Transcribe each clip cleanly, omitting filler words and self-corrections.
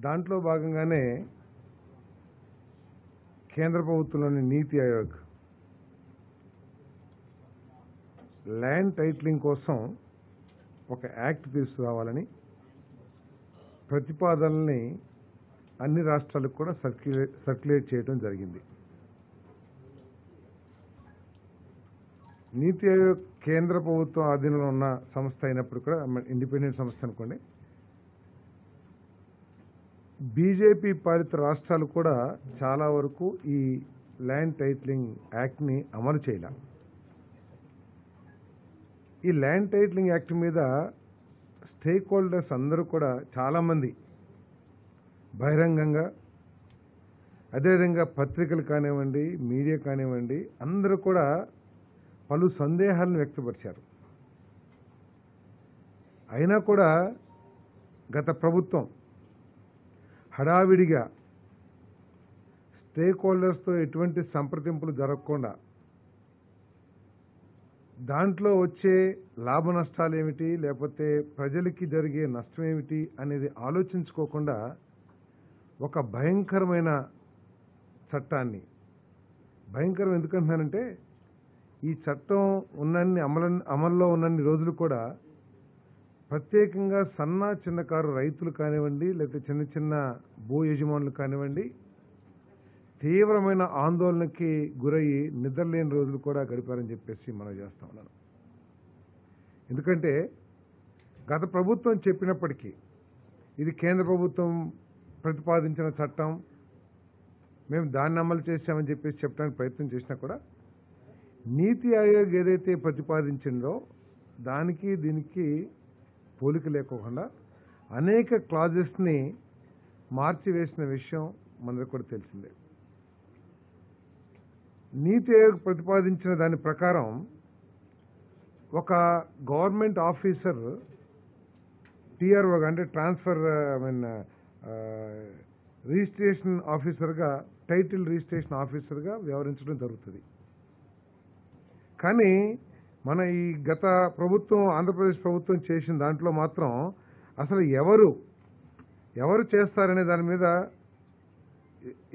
దాంట్లో భాగంగానే కేంద్ర ప్రభుత్వంలోని నీతి ఆయోగ్ ల్యాండ్ టైటిలింగ్ కోసం ఒక యాక్ట్ తీసుకురావాలని ప్రతిపాదనల్ని అన్ని రాష్ట్రాలకు కూడా సర్క్యులేట్ చేయడం జరిగింది. నీతి ఆయోగ్ కేంద్ర ప్రభుత్వం ఆధీనంలో ఉన్న సంస్థ అయినప్పుడు కూడా ఇండిపెండెంట్ సంస్థ అనుకోండి. బీజేపీ పాలిత రాష్ట్రాలు కూడా చాలా వరకు ఈ ల్యాండ్ టైటిలింగ్ యాక్ట్ని అమలు చేయాల. ఈ ల్యాండ్ టైటిలింగ్ యాక్ట్ మీద స్టేక్ హోల్డర్స్ అందరూ కూడా చాలామంది బహిరంగంగా, అదేవిధంగా పత్రికలు కానివ్వండి, మీడియా కానివ్వండి, అందరూ కూడా పలు సందేహాలను వ్యక్తపరిచారు. అయినా కూడా గత ప్రభుత్వం హడావిడిగా స్టేక్ హోల్డర్స్తో ఎటువంటి సంప్రదింపులు జరగకుండా దాంట్లో వచ్చే లాభ నష్టాలు ఏమిటి, లేకపోతే ప్రజలకి జరిగే నష్టం ఏమిటి అనేది ఆలోచించుకోకుండా ఒక భయంకరమైన చట్టాన్ని, భయంకరం ఎందుకంటున్నానంటే ఈ చట్టం ఉన్నన్ని అమల్లో ఉన్నన్ని రోజులు కూడా ప్రత్యేకంగా సన్న చిన్నకారు రైతులు కానివ్వండి, లేకపోతే చిన్న చిన్న భూ యజమానులు కానివ్వండి, తీవ్రమైన ఆందోళనకి గురయ్యి నిద్రలేని రోజులు కూడా గడిపారని చెప్పేసి మనం చేస్తా ఉన్నాను. ఎందుకంటే గత ప్రభుత్వం చెప్పినప్పటికీ ఇది కేంద్ర ప్రభుత్వం ప్రతిపాదించిన చట్టం, మేము దాన్ని అమలు చేశామని చెప్పేసి చెప్పడానికి ప్రయత్నం చేసినా కూడా నీతి ఆయోగ్ ఏదైతే ప్రతిపాదించిందో దానికి దీనికి పోలిక లేకోకుండా అనేక క్లాజెస్ని మార్చివేసిన విషయం మనకు కూడా తెలిసిందే. నీతి ఆయోగ్ ప్రతిపాదించిన దాని ప్రకారం ఒక గవర్నమెంట్ ఆఫీసర్ టీఆర్ఓగా, అంటే ట్రాన్స్ఫర్ రిజిస్ట్రేషన్ ఆఫీసర్గా, టైటిల్ రిజిస్ట్రేషన్ ఆఫీసర్గా వ్యవహరించడం జరుగుతుంది. కానీ మన ఈ గత ప్రభుత్వం, ఆంధ్రప్రదేశ్ ప్రభుత్వం చేసిన దాంట్లో మాత్రం అసలు ఎవరు చేస్తారనే దాని మీద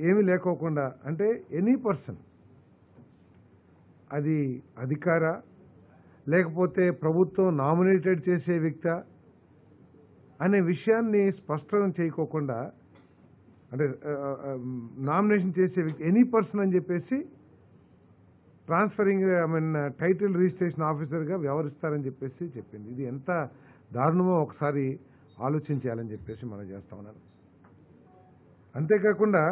ఏమీ లేకోకుండా, అంటే ఎనీ పర్సన్, అది అధికార లేకపోతే ప్రభుత్వం నామినేటెడ్ చేసే వ్యక్తి అనే విషయాన్ని స్పష్టం చేయకోకుండా, అంటే నామినేషన్ చేసే వ్యక్తి ఎనీ పర్సన్ అని చెప్పేసి ట్రాన్స్ఫరింగ్ టైటిల్ రిజిస్ట్రేషన్ ఆఫీసర్గా వ్యవహరిస్తారని చెప్పేసి చెప్పింది. ఇది ఎంత దారుణమో ఒకసారి ఆలోచించాలని చెప్పేసి మనం చేస్తా ఉన్నాను. అంతేకాకుండా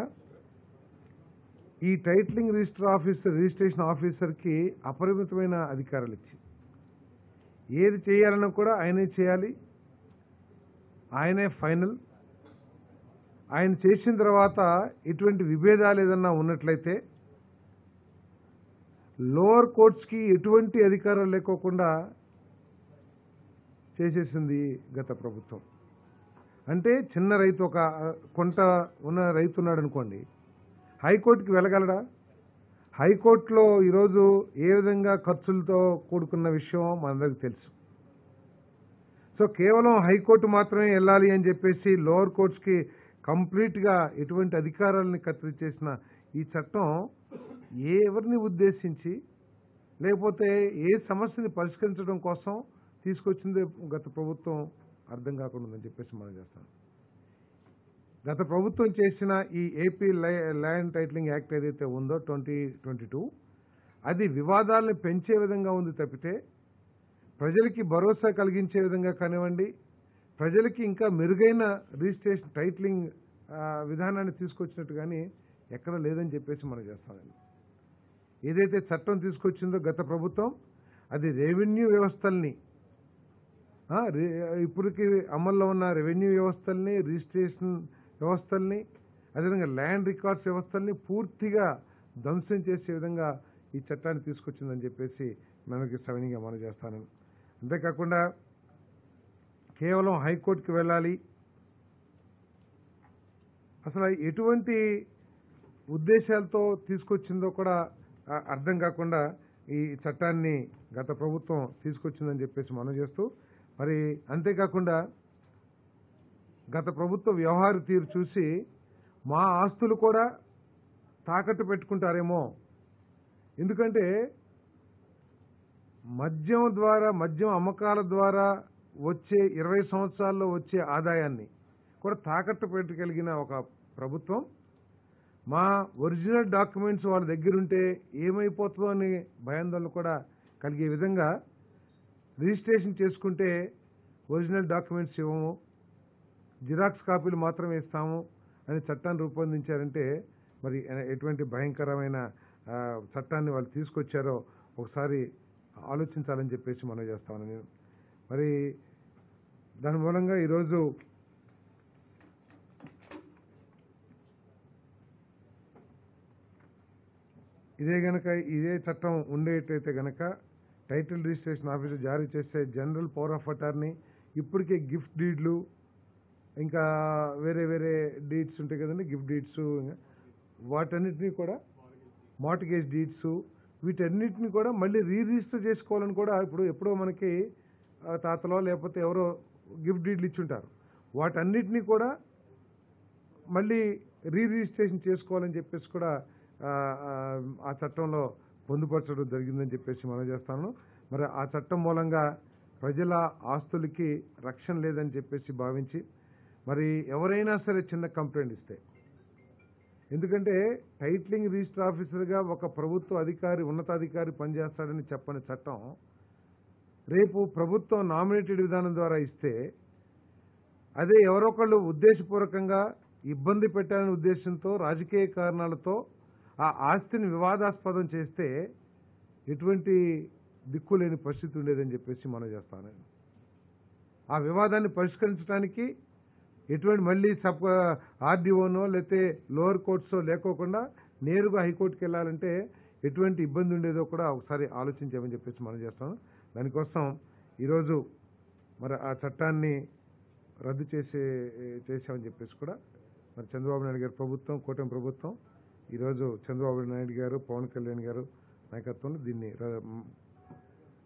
ఈ టైటిలింగ్ రిజిస్ట్రేషన్ ఆఫీసర్కి అపరిమితమైన అధికారాలు ఇచ్చి ఏది చేయాలన్నా కూడా ఆయనే చేయాలి, ఆయనే ఫైనల్. ఆయన చేసిన తర్వాత ఇటువంటి విభేదాలు ఏదన్నా ఉన్నట్లయితే లోవర్ కోర్ట్స్కి ఎటువంటి అధికారాలు లేకోకుండా చేసేసింది గత ప్రభుత్వం. అంటే చిన్న రైతు, ఒక కొంట ఉన్న రైతు ఉన్నాడు అనుకోండి, హైకోర్టుకి వెళ్ళగలడా? హైకోర్టులో ఈరోజు ఏ విధంగా ఖర్చులతో కూడుకున్న విషయం మనందరికీ తెలుసు. సో కేవలం హైకోర్టు మాత్రమే వెళ్ళాలి అని చెప్పేసి లోవర్ కోర్ట్స్కి కంప్లీట్గా ఎటువంటి అధికారాలని కత్తిరించేసిన ఈ చట్టం ఎవరిని ఉద్దేశించి, లేకపోతే ఏ సమస్యని పరిష్కరించడం కోసం తీసుకొచ్చింది గత ప్రభుత్వం అర్థం కాకుండా ఉందని చెప్పేసి మనం చేస్తాం. గత ప్రభుత్వం చేసిన ఈ ఏపీ ల్యాండ్ టైటిలింగ్ యాక్ట్ ఏదైతే ఉందో 2022, అది వివాదాలను పెంచే విధంగా ఉంది తప్పితే ప్రజలకి భరోసా కలిగించే విధంగా కానివ్వండి, ప్రజలకి ఇంకా మెరుగైన రిజిస్ట్రేషన్ టైటిలింగ్ విధానాన్ని తీసుకొచ్చినట్టు కానీ ఎక్కడ లేదని చెప్పేసి మనం చేస్తామండి. ఏదైతే చట్టం తీసుకొచ్చిందో గత ప్రభుత్వం, అది రెవెన్యూ వ్యవస్థల్ని, ఇప్పటికి అమల్లో ఉన్న రెవెన్యూ వ్యవస్థల్ని, రిజిస్ట్రేషన్ వ్యవస్థల్ని, అదేవిధంగా ల్యాండ్ రికార్డ్స్ వ్యవస్థల్ని పూర్తిగా ధ్వంసం చేసే విధంగా ఈ చట్టాన్ని తీసుకొచ్చిందని చెప్పేసి మనకి సవినీయంగా మనం చేస్తాను. అంతేకాకుండా కేవలం హైకోర్టుకి వెళ్ళాలి, అసలు ఎటువంటి ఉద్దేశాలతో తీసుకొచ్చిందో కూడా అర్థం కాకుండా ఈ చట్టాన్ని గత ప్రభుత్వం తీసుకొచ్చిందని చెప్పేసి మనం చేస్తూ, మరి అంతేకాకుండా గత ప్రభుత్వ వ్యవహార తీరు చూసి మా ఆస్తులు కూడా తాకట్టు పెట్టుకుంటారేమో. ఎందుకంటే మద్యం అమ్మకాల ద్వారా వచ్చే 20 సంవత్సరాల్లో వచ్చే ఆదాయాన్ని కూడా తాకట్టు పెట్టగలిగిన ఒక ప్రభుత్వం మా ఒరిజినల్ డాక్యుమెంట్స్ వాళ్ళ దగ్గరుంటే ఏమైపోతుందో అని భయాందోళన కూడా కలిగే విధంగా రిజిస్ట్రేషన్ చేసుకుంటే ఒరిజినల్ డాక్యుమెంట్స్ ఇవ్వము, జిరాక్స్ కాపీలు మాత్రమే ఇస్తాము అని చట్టాన్ని రూపొందించారంటే మరి ఎటువంటి భయంకరమైన చట్టాన్ని వాళ్ళు తీసుకొచ్చారో ఒకసారి ఆలోచించాలని చెప్పేసి మనం చేస్తాను నేను. మరి దాని మూలంగా ఈరోజు ఇదే చట్టం ఉండేటైతే గనక టైటిల్ రిజిస్ట్రేషన్ ఆఫీసర్ జారీ చేసే జనరల్ పవర్ ఆఫ్ అటార్నీ, ఇప్పటికే గిఫ్ట్ డీడ్లు, ఇంకా వేరే వేరే డీడ్స్ ఉంటాయి కదండి, గిఫ్ట్ డీడ్స్, వాటన్నిటినీ కూడా మార్టిగేజ్ డీడ్స్, వీటన్నిటిని కూడా మళ్ళీ రిజిస్టర్ చేసుకోవాలని కూడా ఎప్పుడో మనకి తాతలో లేకపోతే ఎవరో గిఫ్ట్ డీడ్లు ఇచ్చుంటారు, వాటన్నిటినీ కూడా మళ్ళీ రిజిస్ట్రేషన్ చేసుకోవాలని చెప్పేసి కూడా ఆ చట్టంలో పొందుపరచడం జరిగిందని చెప్పేసి మనం చేస్తాను. మరి ఆ చట్టం మూలంగా ప్రజల ఆస్తులకి రక్షణ లేదని చెప్పేసి భావించి మరి ఎవరైనా సరే చిన్న కంప్లైంట్ ఇస్తే, ఎందుకంటే టైటిలింగ్ రిజిస్టర్ ఆఫీసర్గా ఒక ప్రభుత్వ అధికారి, ఉన్నతాధికారి పనిచేస్తాడని చెప్పని చట్టం రేపు ప్రభుత్వం నామినేటెడ్ విధానం ద్వారా ఇస్తే అదే ఎవరొకళ్ళు ఉద్దేశపూర్వకంగా ఇబ్బంది పెట్టాలనే ఉద్దేశంతో రాజకీయ కారణాలతో ఆ ఆస్తిని వివాదాస్పదం చేస్తే ఎటువంటి దిక్కులేని పరిస్థితి ఉండేదని చెప్పేసి మనం చేస్తాను. ఆ వివాదాన్ని పరిష్కరించడానికి ఎటువంటి మళ్ళీ ఆర్డీఓనో లేకపోతే లోవర్ కోర్ట్సో లేకోకుండా నేరుగా హైకోర్టుకి వెళ్ళాలంటే ఎటువంటి ఇబ్బంది ఉండేదో కూడా ఒకసారి ఆలోచించామని చెప్పేసి మనం చేస్తాం. దానికోసం ఈరోజు మరి ఆ చట్టాన్ని రద్దు చేసామని చెప్పేసి కూడా మరి చంద్రబాబు నాయుడు గారి ప్రభుత్వం, కూటమి ప్రభుత్వం ఈరోజు చంద్రబాబు నాయుడు గారు, పవన్ కళ్యాణ్ గారు నాయకత్వంలో దీన్ని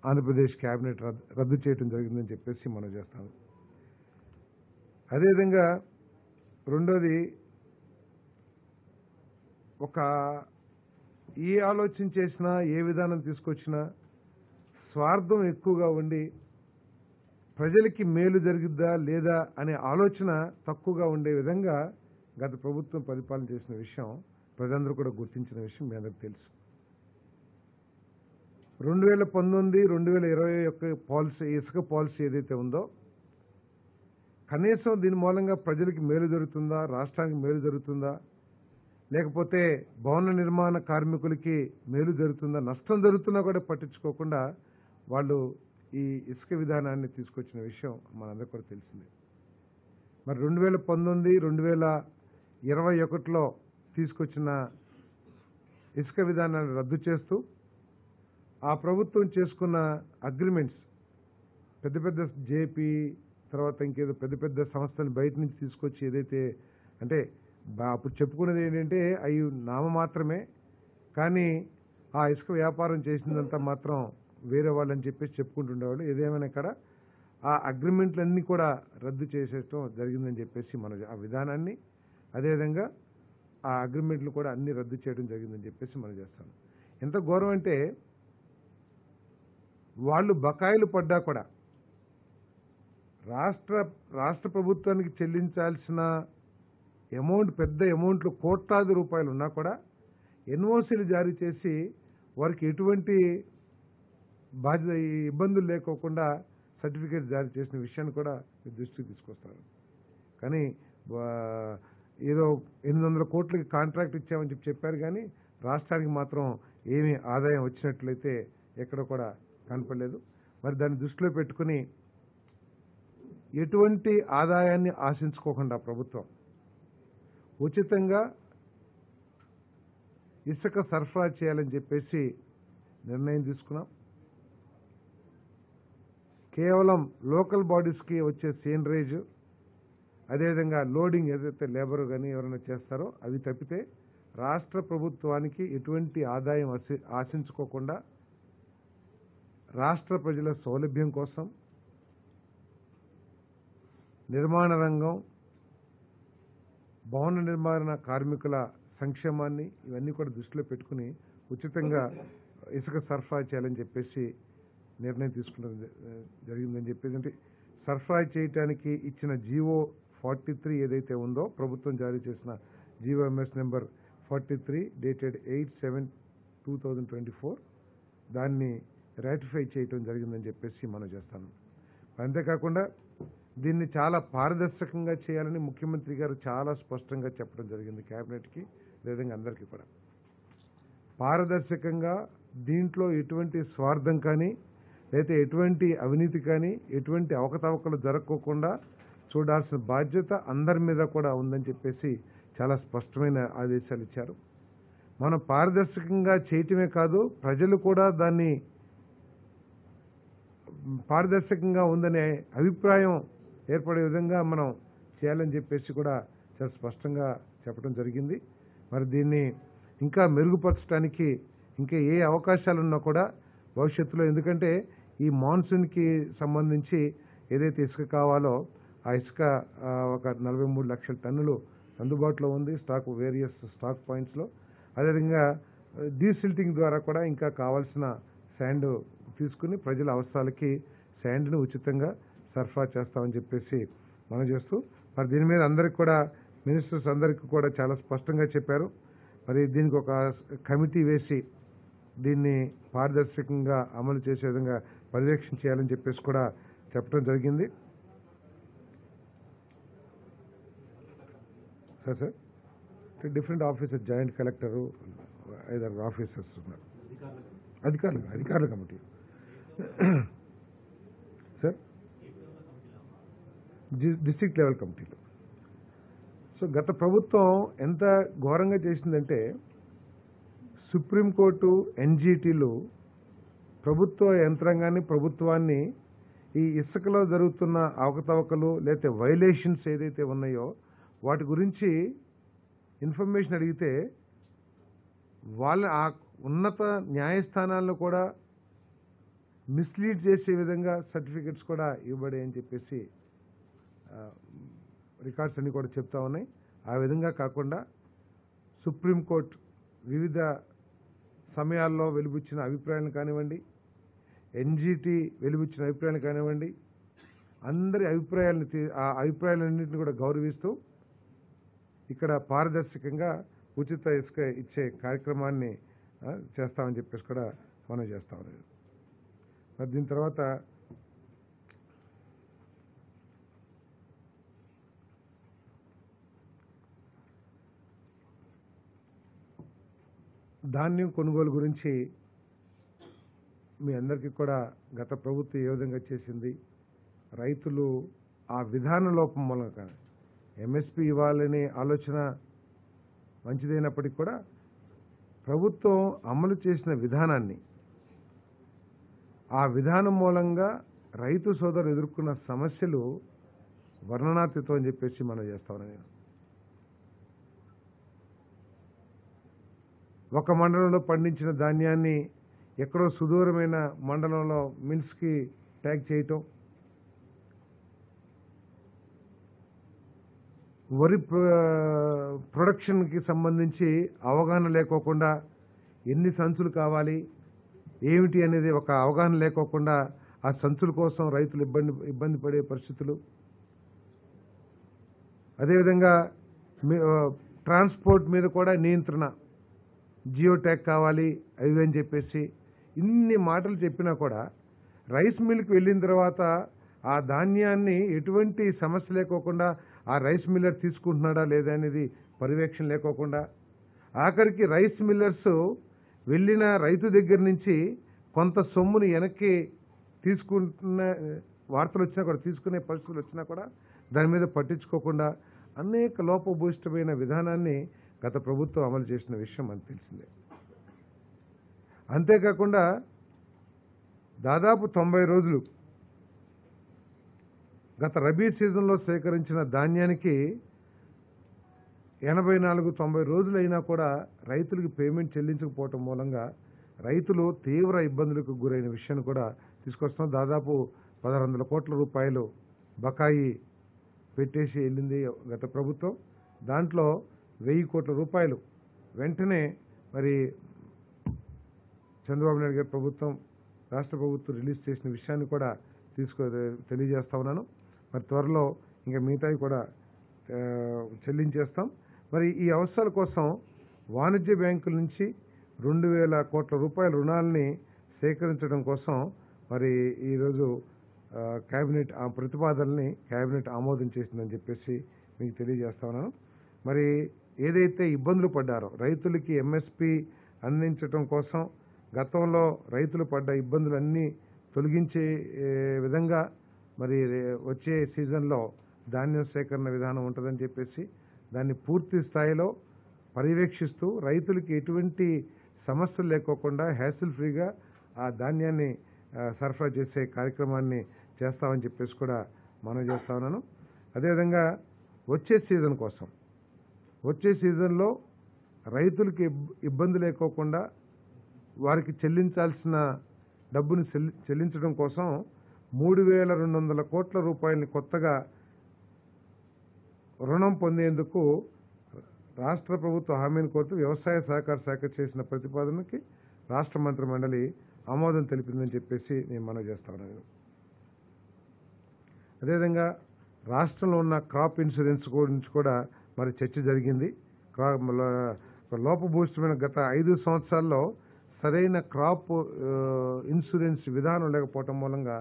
ఆంధ్రప్రదేశ్ క్యాబినెట్ రద్దు చేయడం జరిగిందని చెప్పేసి మనం చేస్తాము. అదేవిధంగా రెండోది, ఏ ఆలోచన చేసినా ఏ విధానం తీసుకొచ్చినా స్వార్థం ఎక్కువగా ఉండి ప్రజలకి మేలు జరుగుద్దా లేదా అనే ఆలోచన తక్కువగా ఉండే విధంగా గత ప్రభుత్వం పరిపాలన చేసిన విషయం ప్రజలందరూ కూడా గుర్తించిన విషయం మీ అందరికీ తెలుసు. 2019-2020 యొక్క పాలసీ, ఇసుక పాలసీ ఏదైతే ఉందో, కనీసం దీని మూలంగా ప్రజలకి మేలు జరుగుతుందా, రాష్ట్రానికి మేలు జరుగుతుందా, లేకపోతే భవన నిర్మాణ కార్మికులకి మేలు జరుగుతుందా, నష్టం జరుగుతున్నా కూడా పట్టించుకోకుండా వాళ్ళు ఈ ఇసుక విధానాన్ని తీసుకొచ్చిన విషయం మనందరికీ కూడా తెలిసిందే. మరి 2019-2021లో తీసుకొచ్చిన ఇసుక విధానాన్ని రద్దు చేస్తూ ఆ ప్రభుత్వం చేసుకున్న అగ్రిమెంట్స్, పెద్ద పెద్ద జేపీ తర్వాత ఇంకేదో పెద్ద పెద్ద సంస్థలు బయట నుంచి తీసుకొచ్చి ఏదైతే అంటే అప్పుడు చెప్పుకునేది ఏంటంటే అవి నామ మాత్రమే, కానీ ఆ ఇసుక వ్యాపారం చేసిందంతా మాత్రం వేరే వాళ్ళని చెప్పేసి చెప్పుకుంటుండేవాళ్ళు. ఏదేమైనా ఇక్కడ ఆ అగ్రిమెంట్లన్నీ కూడా రద్దు చేసేయడం జరిగిందని చెప్పేసి మనం ఆ విధానాన్ని, అదేవిధంగా ఆ అగ్రిమెంట్లు కూడా అన్ని రద్దు చేయడం జరిగిందని చెప్పేసి మనం చేస్తాం. ఎంత ఘోరం అంటే వాళ్ళు బకాయిలు పడ్డా కూడా రాష్ట్ర ప్రభుత్వానికి చెల్లించాల్సిన అమౌంట్, పెద్ద అమౌంట్లు, కోట్లాది రూపాయలు ఉన్నా కూడా ఎన్ఓసీలు జారీ చేసి వారికి ఎటువంటి ఇబ్బందులు లేకోకుండా సర్టిఫికేట్ జారీ చేసిన విషయాన్ని కూడా మీ దృష్టికి తీసుకొస్తారు. కానీ ఏదో 800 కోట్లకి కాంట్రాక్ట్ ఇచ్చామని చెప్పారు, కానీ రాష్ట్రానికి మాత్రం ఏమీ ఆదాయం వచ్చినట్లయితే ఎక్కడ కూడా కనపడలేదు. మరి దాన్ని దృష్టిలో పెట్టుకుని ఎటువంటి ఆదాయాన్ని ఆశించుకోకుండా ప్రభుత్వం ఉచితంగా ఇసుక సరఫరా చేయాలని చెప్పేసి నిర్ణయం తీసుకున్నాం. కేవలం లోకల్ బాడీస్కి వచ్చే సీనరేజ్, అదేవిధంగా లోడింగ్ ఏదైతే లేబర్ కానీ ఎవరైనా చేస్తారో అవి తప్పితే రాష్ట్ర ప్రభుత్వానికి ఎటువంటి ఆదాయం ఆశించుకోకుండా రాష్ట్ర ప్రజల సౌలభ్యం కోసం నిర్మాణ రంగం, భవన నిర్మాణ కార్మికుల సంక్షేమాన్ని ఇవన్నీ కూడా దృష్టిలో పెట్టుకుని ఉచితంగా ఇసుక సరఫరా చేయాలని చెప్పేసి నిర్ణయం తీసుకున్న జరిగిందని చెప్పేసి, అంటే సరఫరా చేయడానికి ఇచ్చిన జీవో 43 ఏదైతే ఉందో ప్రభుత్వం జారీ చేసిన జీవోఎంఎస్ నెంబర్ 43 డేటెడ్ 8/7/2024 దాన్ని రాటిఫై చేయటం జరిగిందని చెప్పేసి మనం చేస్తాను. అంతేకాకుండా దీన్ని చాలా పారదర్శకంగా చేయాలని ముఖ్యమంత్రి గారు చాలా స్పష్టంగా చెప్పడం జరిగింది క్యాబినెట్కి, అదేవిధంగా అందరికీ కూడా. పారదర్శకంగా దీంట్లో ఎటువంటి స్వార్థం కానీ లేదా ఎటువంటి అవినీతి కానీ ఎటువంటి అవకతవకలు జరగకోకుండా చూడాల్సిన బాధ్యత అందరి మీద కూడా ఉందని చెప్పేసి చాలా స్పష్టమైన ఆదేశాలు ఇచ్చారు. మనం పారదర్శకంగా చేయటమే కాదు, ప్రజలు కూడా దాన్ని పారదర్శకంగా ఉందనే అభిప్రాయం ఏర్పడే విధంగా మనం చేయాలని చెప్పేసి కూడా చాలా స్పష్టంగా చెప్పడం జరిగింది. మరి దీన్ని ఇంకా మెరుగుపరచడానికి ఇంకా ఏ అవకాశాలున్నా కూడా భవిష్యత్తులో, ఎందుకంటే ఈ మాన్సూన్కి సంబంధించి ఏదైతే ఇసుక కావాలో ఆ ఇసుక ఒక 43 లక్షల టన్నులు అందుబాటులో ఉంది స్టాక్, వేరియస్ స్టాక్ పాయింట్స్లో. అదేవిధంగా డీసిల్టింగ్ ద్వారా కూడా ఇంకా కావాల్సిన శాండ్ తీసుకుని ప్రజల అవసరాలకి శాండ్ను ఉచితంగా సరఫరా చేస్తామని చెప్పేసి మనం చేస్తూ, మరి దీని మీద అందరికి కూడా మినిస్టర్స్ అందరికీ కూడా చాలా స్పష్టంగా చెప్పారు. మరి దీనికి ఒక కమిటీ వేసి దీన్ని పారదర్శకంగా అమలు చేసే విధంగా పర్యవేక్షణ చేయాలని చెప్పేసి కూడా చెప్పడం జరిగింది. Sir different officer, joint collector, 5 officers ఉన్నారు, అధికారుల కమిటీ సార్, డిస్ట్రిక్ట్ లెవెల్ కమిటీలు. సో గత ప్రభుత్వం ఎంత ఘోరంగా చేసిందంటే, సుప్రీంకోర్టు, ఎన్జిటీలు ప్రభుత్వ యంత్రాంగాన్ని, ప్రభుత్వాన్ని ఈ ఇసుకలో జరుగుతున్న అవకతవకలు లేకపోతే వైలేషన్స్ ఏదైతే ఉన్నాయో వాటి గురించి ఇన్ఫర్మేషన్ అడిగితే వాళ్ళ ఆ ఉన్నత న్యాయస్థానాల్లో కూడా మిస్లీడ్ చేసే విధంగా సర్టిఫికెట్స్ కూడా ఇవ్వబడాయని చెప్పేసి రికార్డ్స్ అన్నీ కూడా చెప్తా ఉన్నాయి. ఆ విధంగా కాకుండా సుప్రీంకోర్టు వివిధ సమయాల్లో వెలుబుచ్చిన అభిప్రాయాలను కానివ్వండి, ఎన్జిటి వెలుబుచ్చిన అభిప్రాయాలు కానివ్వండి, అందరి అభిప్రాయాలను ఆ అభిప్రాయాలన్నింటినీ కూడా గౌరవిస్తూ ఇక్కడ పారదర్శకంగా ఉచిత ఇసుక ఇచ్చే కార్యక్రమాన్ని చేస్తామని చెప్పేసి కూడా మనం చేస్తాం. మరి దీని తర్వాత ధాన్యం కొనుగోలు గురించి మీ అందరికీ కూడా గత ప్రభుత్వం ఏ విధంగా చేసింది, రైతులు ఆ విధాన లోపం మూలంగా ఎంఎస్పి ఇవ్వాలనే ఆలోచన మంచిదైనప్పటికీ కూడా ప్రభుత్వం అమలు చేసిన విధానాన్ని, ఆ విధానం మూలంగా రైతు సోదరులు ఎదుర్కొన్న సమస్యలు వర్ణనాతీతం అని చెప్పేసి మనం చేస్తామని, నేను ఒక మండలంలో పండించిన ధాన్యాన్ని ఎక్కడో సుదూరమైన మండలంలో మిల్స్కి ట్యాగ్ చేయటం, వరి ప్రొడక్షన్కి సంబంధించి అవగాహన లేకోకుండా ఎన్ని సంచులు కావాలి ఏమిటి అనేది ఒక అవగాహన లేకోకుండా ఆ సంచుల కోసం రైతులు ఇబ్బంది పడే పరిస్థితులు. అదేవిధంగా ట్రాన్స్పోర్ట్ మీద కూడా నియంత్రణ, జియో ట్యాగ్ కావాలి అవి అని చెప్పేసి ఇన్ని మాటలు చెప్పినా కూడా రైస్ మిల్కి వెళ్ళిన తర్వాత ఆ ధాన్యాన్ని ఎటువంటి సమస్య లేకోకుండా ఆ రైస్ మిల్లర్ తీసుకుంటున్నాడా లేదా అనేది పర్యవేక్షణ లేకోకుండా, ఆఖరికి రైస్ మిల్లర్స్ వెళ్ళిన రైతు దగ్గర నుంచి కొంత సొమ్ముని వెనక్కి తీసుకుంటున్న వార్తలు వచ్చినా కూడా, తీసుకునే పరిస్థితులు వచ్చినా కూడా దాని మీద పట్టించుకోకుండా అనేక లోపభూయిష్టమైన విధానాన్ని గత ప్రభుత్వం అమలు చేసిన విషయం మనకు తెలిసిందే. అంతేకాకుండా దాదాపు 90 రోజులు గత రబీ సీజన్లో సేకరించిన ధాన్యానికి 84-90 రోజులైనా కూడా రైతులకు పేమెంట్ చెల్లించకపోవటం మూలంగా రైతులు తీవ్ర ఇబ్బందులకు గురైన విషయాన్ని కూడా తీసుకొస్తాం. దాదాపు 1600 కోట్ల రూపాయలు బకాయి పెట్టేసి వెళ్ళింది గత ప్రభుత్వం. దాంట్లో 1000 కోట్ల రూపాయలు వెంటనే మరి చంద్రబాబు నాయుడు గారి ప్రభుత్వం, రాష్ట్ర ప్రభుత్వం రిలీజ్ చేసిన విషయాన్ని కూడా తెలియజేస్తా ఉన్నాను. మరి త్వరలో ఇంకా మిగతావి కూడా చెల్లించేస్తాం. మరి ఈ అవసరాల కోసం వాణిజ్య బ్యాంకుల నుంచి 2000 కోట్ల రూపాయల రుణాలని సేకరించడం కోసం మరి ఈరోజు కేబినెట్ ఆ ప్రతిపాదనని కేబినెట్ ఆమోదం చేసిందని చెప్పేసి మీకు తెలియజేస్తా ఉన్నాను. మరి ఏదైతే ఇబ్బందులు పడ్డారో రైతులకి ఎంఎస్పి అందించడం కోసం గతంలో రైతులు పడ్డ ఇబ్బందులన్నీ తొలగించే విధంగా మరి వచ్చే సీజన్లో ధాన్యం సేకరణ విధానం ఉంటుందని చెప్పేసి దాన్ని పూర్తి స్థాయిలో పర్యవేక్షిస్తూ రైతులకి ఎటువంటి సమస్యలు లేకోకుండా హ్యాసిల్ ఫ్రీగా ఆ ధాన్యాన్ని సరఫరా చేసే కార్యక్రమాన్ని చేస్తామని చెప్పేసి కూడా మనం చేస్తా ఉన్నాను. అదేవిధంగా వచ్చే సీజన్ కోసం వచ్చే సీజన్లో రైతులకి ఇబ్బంది లేకోకుండా వారికి చెల్లించాల్సిన డబ్బును చెల్లించడం కోసం 3200 కోట్ల రూపాయలని కొత్తగా రుణం పొందేందుకు రాష్ట్ర ప్రభుత్వ హామీని కోరుతూ వ్యవసాయ సహకార శాఖ చేసిన ప్రతిపాదనకి రాష్ట్ర మంత్రి మండలి ఆమోదం తెలిపిందని చెప్పేసి నేను మనవి చేస్తాను. అదేవిధంగా రాష్ట్రంలో ఉన్న క్రాప్ ఇన్సూరెన్స్ గురించి కూడా మరి చర్చ జరిగింది. లోపభూయిష్టమైన గత 5 సంవత్సరాల్లో సరైన క్రాప్ ఇన్సూరెన్స్ విధానం లేకపోవటం మూలంగా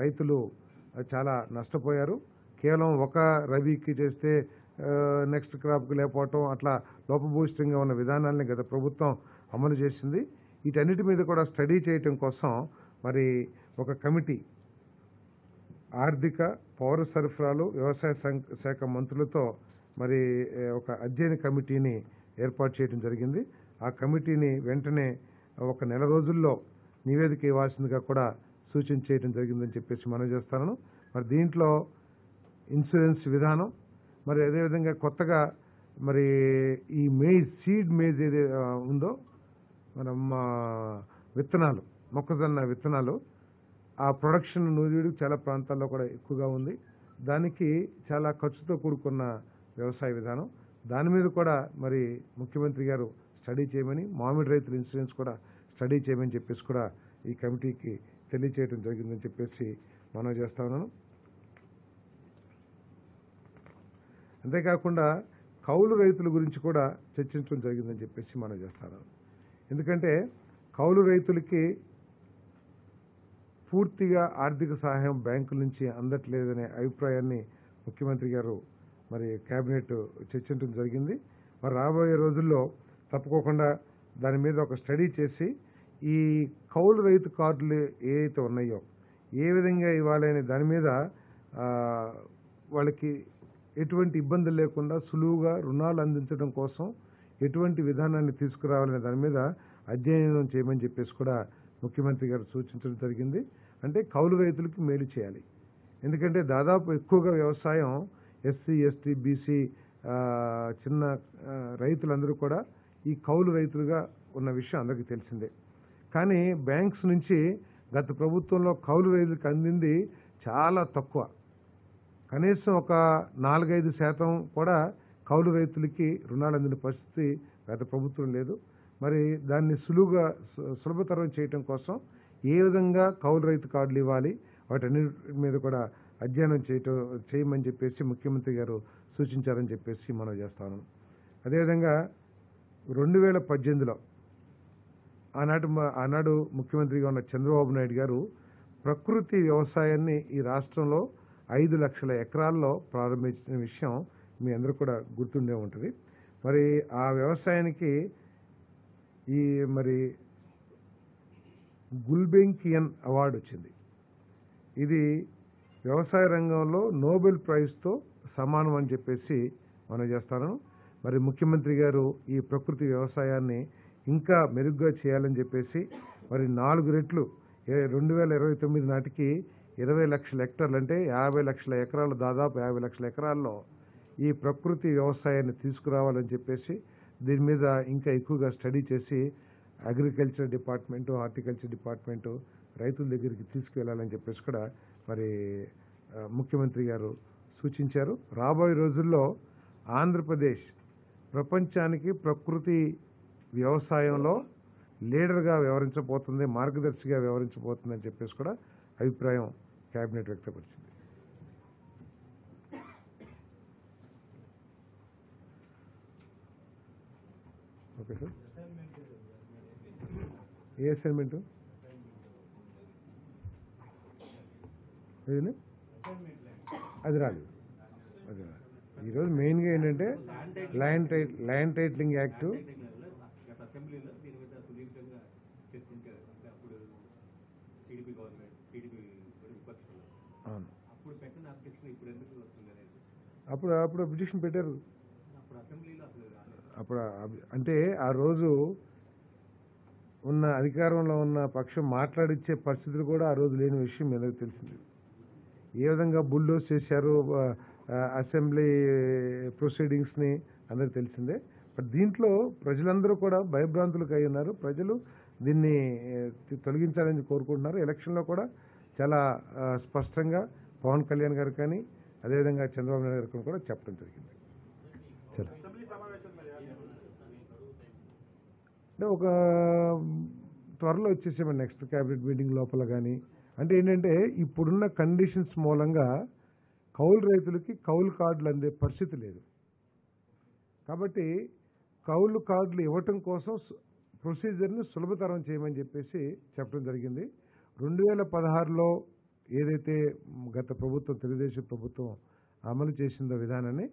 రైతులు చాలా నష్టపోయారు. కేవలం ఒక రబీకి చేస్తే నెక్స్ట్ క్రాప్కి లేకపోవటం అట్లా లోపభూయిష్టంగా ఉన్న విధానాన్ని గత ప్రభుత్వం అమలు చేసింది. వీటన్నిటి మీద కూడా స్టడీ చేయటం కోసం మరి ఒక కమిటీ ఆర్థిక, పౌర సరఫరాలు, వ్యవసాయ శాఖ మంత్రులతో మరి ఒక అధ్యయన కమిటీని ఏర్పాటు చేయడం జరిగింది. ఆ కమిటీని వెంటనే 1 నెల రోజుల్లో నివేదిక ఇవ్వాల్సిందిగా కూడా సూచన చేయడం జరిగిందని చెప్పేసి మనం చేస్తాను. మరి దీంట్లో ఇన్సూరెన్స్ విధానం మరి అదేవిధంగా కొత్తగా మరి ఈ సీడ్ మేజ్ ఏది ఉందో మనం విత్తనాలు, మొక్కజొన్న విత్తనాలు ఆ ప్రొడక్షన్ నూజివీడు చాలా ప్రాంతాల్లో కూడా ఎక్కువగా ఉంది. దానికి చాలా ఖర్చుతో కూడుకున్న వ్యవసాయ విధానం, దాని మీద కూడా మరి ముఖ్యమంత్రి గారు స్టడీ చేయమని, మామిడి రైతుల ఇన్సూరెన్స్ కూడా స్టడీ చేయమని చెప్పేసి కూడా ఈ కమిటీకి తెలియచేయడం జరిగిందని చెప్పేసి మనం చేస్తా ఉన్నాను. అంతేకాకుండా కౌలు రైతుల గురించి కూడా చర్చించడం జరిగిందని చెప్పేసి మనం చేస్తాను. ఎందుకంటే కౌలు రైతులకి పూర్తిగా ఆర్థిక సహాయం బ్యాంకుల నుంచి అందట్లేదనే అభిప్రాయాన్ని ముఖ్యమంత్రి గారు మరి కేబినెట్ చర్చించడం జరిగింది. మరి రాబోయే రోజుల్లో తప్పకోకుండా దాని మీద ఒక స్టడీ చేసి ఈ కౌలు రైతు కార్డులు ఏవైతే ఉన్నాయో ఏ విధంగా ఇవ్వాలనే దాని మీద వాళ్ళకి ఎటువంటి ఇబ్బందులు లేకుండా సులువుగా రుణాలు అందించడం కోసం ఎటువంటి విధానాన్ని తీసుకురావాలనే దాని మీద అధ్యయనం చేయమని చెప్పేసి కూడా ముఖ్యమంత్రి గారు సూచించడం జరిగింది. అంటే కౌలు రైతులకి మేలు చేయాలి. ఎందుకంటే దాదాపు ఎక్కువగా వ్యవసాయం ఎస్సీ, ఎస్టీ, బీసీ చిన్న రైతులందరూ కూడా ఈ కౌలు రైతులుగా ఉన్న విషయం అందరికీ తెలిసిందే. కానీ బ్యాంక్స్ నుంచి గత ప్రభుత్వంలో కౌలు రైతులకు అందింది చాలా తక్కువ. కనీసం ఒక 4-5% కూడా కౌలు రైతులకి రుణాలు అందిన పరిస్థితి గత ప్రభుత్వం లేదు. మరి దాన్ని సులభతరం చేయటం కోసం ఏ విధంగా కౌలు రైతు కార్డులు ఇవ్వాలి, వాటన్నిటి మీద కూడా అధ్యయనం చేయమని చెప్పేసి ముఖ్యమంత్రి గారు సూచించారని చెప్పేసి మనం చేస్తాను. అదేవిధంగా 2018లో ఆనాడు ముఖ్యమంత్రిగా ఉన్న చంద్రబాబు నాయుడు గారు ప్రకృతి వ్యవసాయాన్ని ఈ రాష్ట్రంలో 5 లక్షల ఎకరాల్లో ప్రారంభించిన విషయం మీ అందరూ కూడా గుర్తుండే ఉంటుంది. మరి ఆ వ్యవసాయానికి ఈ మరి గుల్బెంకియన్ అవార్డు వచ్చింది. ఇది వ్యవసాయ రంగంలో నోబెల్ ప్రైజ్తో సమానం అని చెప్పేసి మనం చేస్తాను. మరి ముఖ్యమంత్రి గారు ఈ ప్రకృతి వ్యవసాయాన్ని ఇంకా మెరుగ్గా చేయాలని చెప్పేసి మరి 4 రెట్లు 2029 నాటికి 20 లక్షల హెక్టార్లు అంటే 50 లక్షల ఎకరాలు, దాదాపు 50 లక్షల ఎకరాల్లో ఈ ప్రకృతి వ్యవసాయాన్ని తీసుకురావాలని చెప్పేసి దీని మీద ఇంకా ఎక్కువగా స్టడీ చేసి అగ్రికల్చర్ డిపార్ట్మెంటు, హార్టికల్చర్ డిపార్ట్మెంటు రైతుల దగ్గరికి తీసుకువెళ్ళాలని చెప్పేసి కూడా మరి ముఖ్యమంత్రి గారు సూచించారు. రాబోయే రోజుల్లో ఆంధ్రప్రదేశ్ ప్రపంచానికి ప్రకృతి వ్యవసాయంలో లీడర్గా వ్యవహరించబోతుంది, మార్గదర్శిగా వ్యవహరించబోతుంది అని చెప్పేసి కూడా అభిప్రాయం కేబినెట్ వ్యక్తపరిచింది. Okay sir. ఏ అసైన్మెంటు? అది రాలేదు. ఈరోజు మెయిన్గా ఏంటంటే ల్యాండ్ టైటిలింగ్ యాక్టు అప్పుడు అబ్జెక్షన్ పెట్టారు. అప్పుడు అంటే ఆ రోజు ఉన్న అధికారంలో ఉన్న పక్షం మాట్లాడిచ్చే పరిస్థితులు కూడా ఆ రోజు లేని విషయం మీ అందరికీ తెలిసింది. ఏ విధంగా బుల్డోజ్ చేశారు అసెంబ్లీ ప్రొసీడింగ్స్ని అందరికీ తెలిసిందే. బట్ దీంట్లో ప్రజలందరూ కూడా భయభ్రాంతులకు అయి ఉన్నారు. ప్రజలు దీన్ని తొలగించాలని కోరుకుంటున్నారు. ఎలక్షన్లో కూడా చాలా స్పష్టంగా పవన్ కళ్యాణ్ గారు కానీ అదేవిధంగా చంద్రబాబు నాయుడు గారు కూడా చెప్పడం జరిగింది. అంటే ఒక త్వరలో వచ్చేసామండి నెక్స్ట్ క్యాబినెట్ మీటింగ్ లోపల. కానీ అంటే ఏంటంటే ఇప్పుడున్న కండిషన్స్ మూలంగా కౌలు రైతులకి కౌలు కార్డులు అందే పరిస్థితి లేదు. కాబట్టి కౌలు కార్డులు ఇవ్వటం కోసం ప్రొసీజర్ని సులభతరం చేయమని చెప్పేసి చెప్పడం జరిగింది. 2016లో ఏదైతే గత ప్రభుత్వం తెలుగుదేశం ప్రభుత్వం అమలు చేసిందో విధానాన్ని,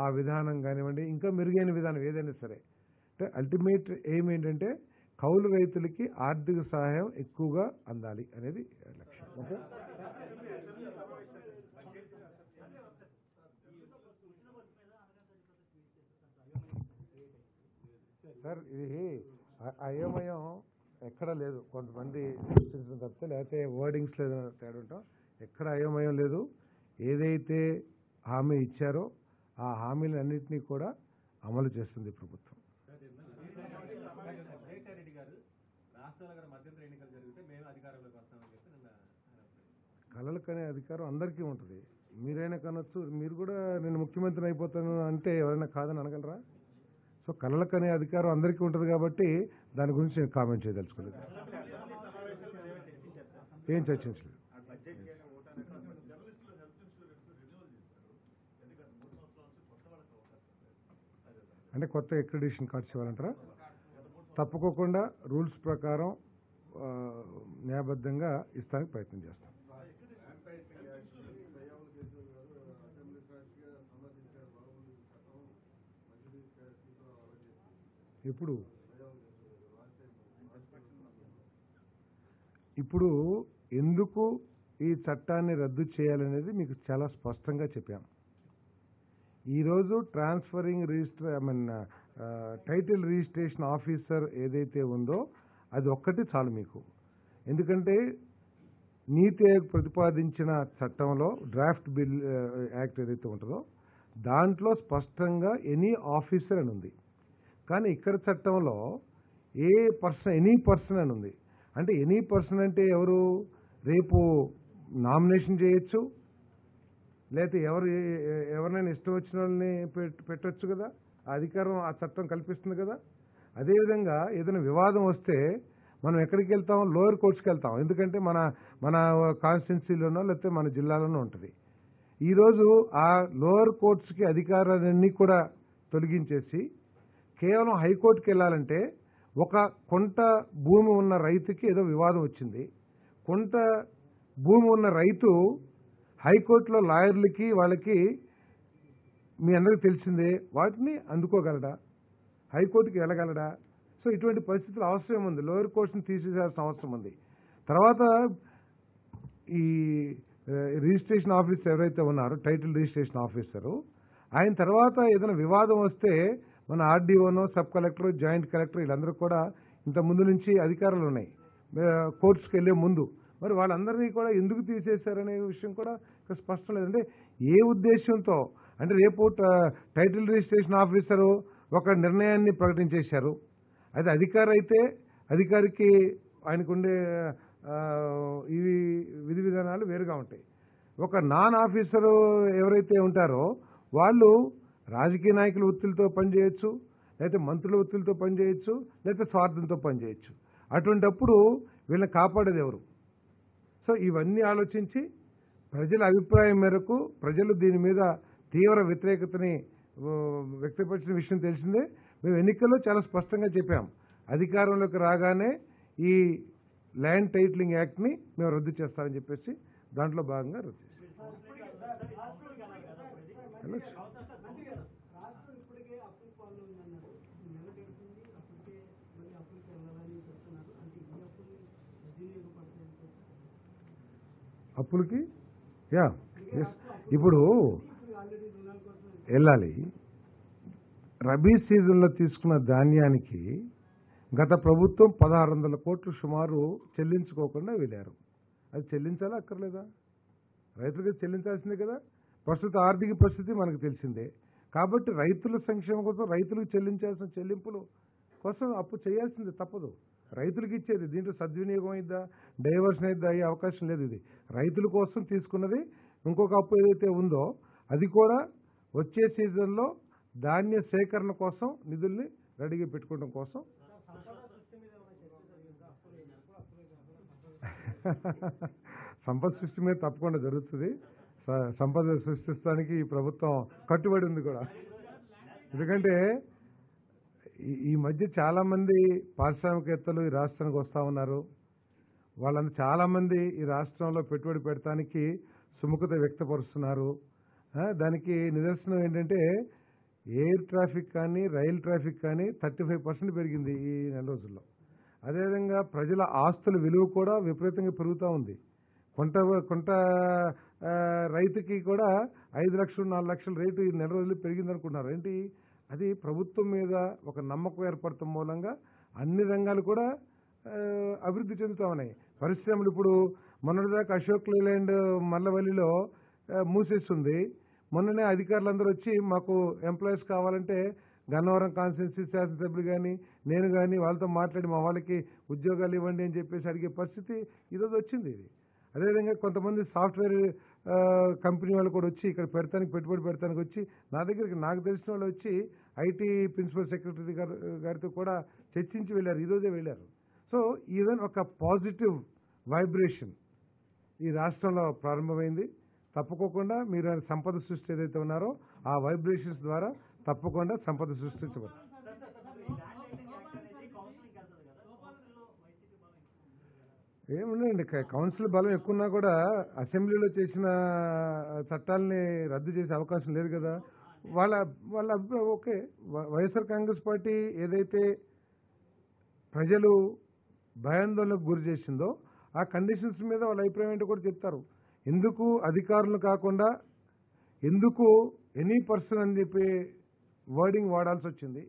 ఆ విధానం కానివ్వండి ఇంకా మెరుగైన విధానం ఏదైనా సరే, అంటే అల్టిమేట్ ఎయిమ్ ఏంటంటే కౌలు రైతులకి ఆర్థిక సహాయం ఎక్కువగా అందాలి అనేది లక్ష్యం. ఓకే సార్, ఇది అయోమయం ఎక్కడ లేదు. కొంతమంది సూచించడం తప్పితే లేకపోతే వర్డింగ్స్ లేదు తేడా ఉంటాం. ఎక్కడ అయోమయం లేదు. ఏదైతే హామీ ఇచ్చారో ఆ హామీలన్నింటినీ కూడా అమలు చేస్తుంది ప్రభుత్వం. కలలు కనే అధికారం అందరికీ ఉంటుంది. మీరైనా కనొచ్చు, మీరు కూడా నేను ముఖ్యమంత్రిని అయిపోతాను అంటే ఎవరైనా కాదని అనగలరా? సో కలలు కనే అధికారం అందరికీ ఉంటుంది కాబట్టి దాని గురించి నేను కామెంట్ చేయదలుచుకోలేదు. ఏం చర్చించలేదు. అంటే కొత్త అక్రిడిటేషన్ కార్డ్స్ ఇవ్వాలంటారా? తప్పుకోకుండా రూల్స్ ప్రకారం న్యాయబద్ధంగా ఇస్తానికి ప్రయత్నం చేస్తాం. ఇప్పుడు ఎందుకు ఈ చట్టాన్ని రద్దు చేయాలనేది మీకు చాలా స్పష్టంగా చెప్పాం. ఈరోజు ట్రాన్స్ఫరింగ్ టైటిల్ రిజిస్ట్రేషన్ ఆఫీసర్ ఏదైతే ఉందో అది ఒక్కటి చాలు మీకు. ఎందుకంటే నీతి ఆయోగ్ ప్రతిపాదించిన చట్టంలో డ్రాఫ్ట్ బిల్ యాక్ట్ ఏదైతే ఉంటుందో దాంట్లో స్పష్టంగా ఎనీ ఆఫీసర్ అని ఉంది. కానీ ఇక్కడ చట్టంలో ఎనీ పర్సన్ అని ఉంది. అంటే ఎనీ పర్సన్ అంటే ఎవరు? రేపు నామినేషన్ చేయొచ్చు, లేకపోతే ఎవరినైనా ఇష్టం వచ్చిన వాళ్ళని పెట్టవచ్చు కదా. ఆ అధికారం ఆ చట్టం కల్పిస్తుంది కదా. అదేవిధంగా ఏదైనా వివాదం వస్తే మనం ఎక్కడికి వెళ్తాం? లోయర్ కోర్ట్స్కి వెళ్తాం. ఎందుకంటే మన కాన్స్టిట్యున్సీలోనో లేకపోతే మన జిల్లాలోనో ఉంటుంది. ఈరోజు ఆ లోయర్ కోర్ట్స్కి అధికారాలన్నీ కూడా తొలగించేసి కేవలం హైకోర్టుకి వెళ్ళాలంటే ఒక కొంట భూమి ఉన్న రైతుకి ఏదో వివాదం వచ్చింది. కొంట భూమి ఉన్న రైతు హైకోర్టులో లాయర్లకి వాళ్ళకి మీ అందరికీ తెలిసిందే వాటిని అందుకోగలడా? హైకోర్టుకి వెళ్ళగలడా? సో ఇటువంటి పరిస్థితులు అవసరం ఉంది. లోయర్ కోర్ట్స్ని తీసేసేయాల్సిన అవసరం ఉంది. తర్వాత ఈ రిజిస్ట్రేషన్ ఆఫీసర్ ఎవరైతే ఉన్నారో టైటిల్ రిజిస్ట్రేషన్ ఆఫీసరు, ఆయన తర్వాత ఏదైనా వివాదం వస్తే మన ఆర్డీఓనో సబ్ కలెక్టర్ జాయింట్ కలెక్టర్ వీళ్ళందరూ కూడా ఇంత ముందు నుంచి అధికారాలు ఉన్నాయి కోర్ట్స్కి వెళ్ళే ముందు. మరి వాళ్ళందరినీ కూడా ఎందుకు తీసేశారనే విషయం కూడా ఇక్కడ స్పష్టం లేదంటే ఏ ఉద్దేశంతో అంటే రేపు టైటిల్ రిజిస్ట్రేషన్ ఆఫీసరు ఒక నిర్ణయాన్ని ప్రకటించేశారు. అది అధికారి అయితే అధికారికి ఆయనకుండే ఇవి విధి విధానాలు వేరుగా ఉంటాయి. ఒక నాన్ ఆఫీసరు ఎవరైతే ఉంటారో వాళ్ళు రాజకీయ నాయకుల ఒత్తిడితో పనిచేయచ్చు, లేకపోతే మంత్రుల ఒత్తిడితో పనిచేయచ్చు, లేకపోతే స్వార్థంతో పనిచేయచ్చు. అటువంటప్పుడు వీళ్ళని కాపాడేది ఎవరు? సో ఇవన్నీ ఆలోచించి ప్రజల అభిప్రాయం మేరకు ప్రజలు దీని మీద తీవ్ర వ్యతిరేకతని వ్యక్తపరిచిన విషయం తెలిసిందే. మేము ఎన్నికల్లో చాలా స్పష్టంగా చెప్పాం, అధికారంలోకి రాగానే ఈ ల్యాండ్ టైటిలింగ్ యాక్ట్ని మేము రద్దు చేస్తామని చెప్పేసి దాంట్లో భాగంగా రద్దు చేస్తాం. అప్పులకి ఇప్పుడు వెళ్ళాలి. రబీ సీజన్లో తీసుకున్న ధాన్యానికి గత ప్రభుత్వం 1600 కోట్లు సుమారు చెల్లించుకోకుండా వెళ్ళారు. అది చెల్లించాలా అక్కర్లేదా? రైతులకి చెల్లించాల్సిందే కదా. ప్రస్తుత ఆర్థిక పరిస్థితి మనకు తెలిసిందే. కాబట్టి రైతుల సంక్షేమం కోసం రైతులకు చెల్లించాల్సిన చెల్లింపులు కోసం అప్పు చేయాల్సిందే, తప్పదు. రైతులకు ఇచ్చేది దీంట్లో సద్వినియోగం అయిద్దా, డైవర్షన్ అయిద్దా అయ్యే అవకాశం లేదు. ఇది రైతుల కోసం తీసుకున్నది. ఇంకొక అప్పు ఏదైతే ఉందో అది కూడా వచ్చే సీజన్లో ధాన్య సేకరణ కోసం నిధుల్ని రెడీగా పెట్టుకోవడం కోసం. సంపద సృష్టి మీద తప్పకుండా జరుగుతుంది. సంపద సృష్టిస్తానికి ఈ ప్రభుత్వం కట్టుబడి ఉంది కూడా. ఎందుకంటే ఈ మధ్య చాలామంది పారిశ్రామికవేత్తలు ఈ రాష్ట్రానికి వస్తూ ఉన్నారు. వాళ్ళంతా చాలామంది ఈ రాష్ట్రంలో పెట్టుబడి పెడతానికి సుముఖత వ్యక్తపరుస్తున్నారు. దానికి నిదర్శనం ఏంటంటే ఎయిర్ ట్రాఫిక్ కానీ రైల్ ట్రాఫిక్ కానీ 35% పెరిగింది ఈ నెల రోజుల్లో. అదేవిధంగా ప్రజల ఆస్తుల విలువ కూడా విపరీతంగా పెరుగుతూ ఉంది. కొంత రైతుకి కూడా 5 లక్షలు 4 లక్షల రేటు ఈ నెల రోజులు పెరిగింది అనుకుంటున్నారు. ఏంటి అది? ప్రభుత్వం మీద ఒక నమ్మకం ఏర్పడటం మూలంగా అన్ని రంగాలు కూడా అభివృద్ధి చెందుతూ ఉన్నాయి. పరిశ్రమలు ఇప్పుడు మొన్నటిదాకా అశోక్ లేలాండ్ మల్లవల్లిలో మూసేస్తుంది. మొన్ననే అధికారులందరూ వచ్చి మాకు ఎంప్లాయీస్ కావాలంటే గన్నవరం కాన్స్టిట్యున్సీ శాసనసభ్యులు కానీ నేను కానీ వాళ్ళతో మాట్లాడి మా వాళ్ళకి ఉద్యోగాలు ఇవ్వండి అని చెప్పేసి అడిగే పరిస్థితి ఈరోజు వచ్చింది. ఇది అదేవిధంగా కొంతమంది సాఫ్ట్వేర్ కంపెనీ వాళ్ళు కూడా వచ్చి ఇక్కడ పెట్టుబడి పెడతానికి వచ్చి నా దగ్గరికి నాకు తెలిసిన వాళ్ళు వచ్చి ఐటీ ప్రిన్సిపల్ సెక్రటరీ గారితో కూడా చర్చించి వెళ్ళారు. ఈరోజే వెళ్ళారు. సో ఈవెన్ ఒక పాజిటివ్ వైబ్రేషన్ ఈ రాష్ట్రంలో ప్రారంభమైంది. తప్పుకోకుండా మీరు సంపద సృష్టి ఏదైతే ఉన్నారో ఆ వైబ్రేషన్స్ ద్వారా తప్పకుండా సంపద సృష్టించబడుతుంది. ఏముందండి, కౌన్సిల్ బలం ఎక్కువన్నా కూడా అసెంబ్లీలో చేసిన చట్టాలని రద్దు చేసే అవకాశం లేదు కదా. వాళ్ళ ఓకే, వైఎస్ఆర్ కాంగ్రెస్ పార్టీ ఏదైతే ప్రజలు భయాందోళనకు గురి చేసిందో ఆ కండిషన్స్ మీద వాళ్ళ అభిప్రాయం ఏంటో కూడా చెప్తారు. ఎందుకు అధికారులు కాకుండా ఎందుకు ఎనీ పర్సన్ అని చెప్పి వర్డింగ్ వాడాల్సి వచ్చింది,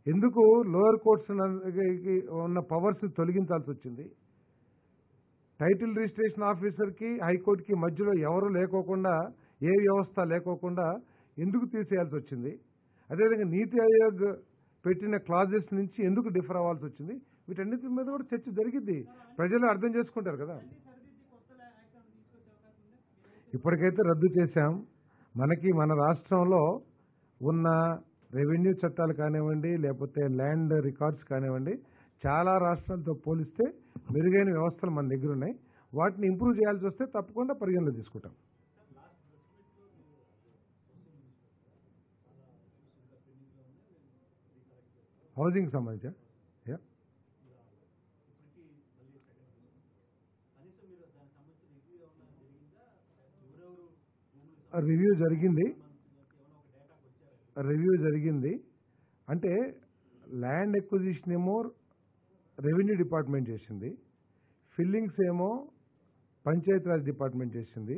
ఎందుకు లోయర్ కోర్ట్స్ ఉన్న పవర్స్ని తొలగించాల్సి వచ్చింది, టైటిల్ రిజిస్ట్రేషన్ ఆఫీసర్కి హైకోర్టుకి మధ్యలో ఎవరు లేకోకుండా ఏ వ్యవస్థ లేకోకుండా ఎందుకు తీసేయాల్సి వచ్చింది, అదేవిధంగా నీతి ఆయోగ్ పెట్టిన క్లాజెస్ నుంచి ఎందుకు డిఫర్ అవ్వాల్సి వచ్చింది, వీటన్నిటి మీద కూడా చర్చ జరిగింది. ప్రజలు అర్థం చేసుకుంటారు కదా. ఇప్పటికైతే రద్దు చేశాం. మన రాష్ట్రంలో ఉన్న రెవెన్యూ చట్టాలు కానివ్వండి, లేకపోతే ల్యాండ్ రికార్డ్స్ కానివ్వండి, చాలా రాష్ట్రాలతో పోలిస్తే మెరుగైన వ్యవస్థలు మన దగ్గర ఉన్నాయి. వాటిని ఇంప్రూవ్ చేయాల్సి వస్తే తప్పకుండా పరిగణలో తీసుకుంటాం. హౌసింగ్ సంబంధించా రివ్యూ జరిగింది. అంటే ల్యాండ్ ఎక్విజిషన్ ఏమో రెవెన్యూ డిపార్ట్మెంట్ చేసింది, ఫిల్లింగ్స్ ఏమో పంచాయతీరాజ్ డిపార్ట్మెంట్ చేసింది,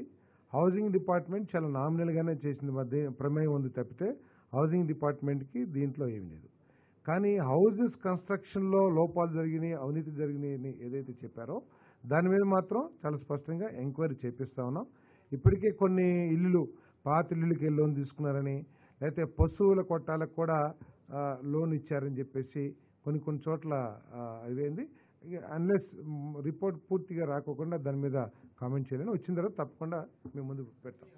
హౌసింగ్ డిపార్ట్మెంట్ చాలా నామినల్గానే చేసింది. మధ్య ప్రమేయం ఉంది తప్పితే హౌసింగ్ డిపార్ట్మెంట్కి దీంట్లో ఏం లేదు. కానీ హౌజెస్ కన్స్ట్రక్షన్లో లోపాలు జరిగినాయి, అవినీతి జరిగినాయని ఏదైతే చెప్పారో దాని మీద మాత్రం చాలా స్పష్టంగా ఎంక్వైరీ చేపిస్తా ఉన్నాం. ఇప్పటికే కొన్ని ఇల్లులు పాత ఇల్లులకి లోన్ తీసుకున్నారని, లేకపోతే పశువుల కొట్టాలకు కూడా లోన్ ఇచ్చారని చెప్పేసి కొన్ని చోట్ల ఇదైంది. అన్లెస్ రిపోర్ట్ పూర్తిగా రాకోకుండా దాని మీద కామెంట్ చేయాలని, వచ్చిన తర్వాత తప్పకుండా మేము ముందు పెడతాం.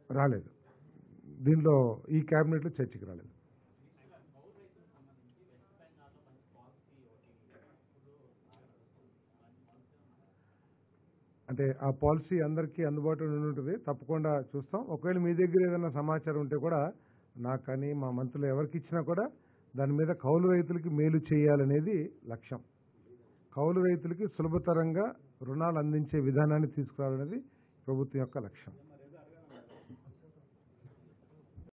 రాలేదు. దీనిలో ఈ క్యాబినెట్లో చర్చకి రాలేదు. అంటే ఆ పాలసీ అందరికీ అందుబాటులో ఉంటుంది, తప్పకుండా చూస్తాం. ఒకవేళ మీ దగ్గర ఏదైనా సమాచారం ఉంటే కూడా నాకు కానీ మా మంత్రులు ఎవరికి ఇచ్చినా కూడా దాని మీద కౌలు రైతులకి మేలు చేయాలనేది లక్ష్యం. కౌలు రైతులకి సులభతరంగా రుణాలు అందించే విధానాన్ని తీసుకురావాలనేది ప్రభుత్వం యొక్క లక్ష్యం.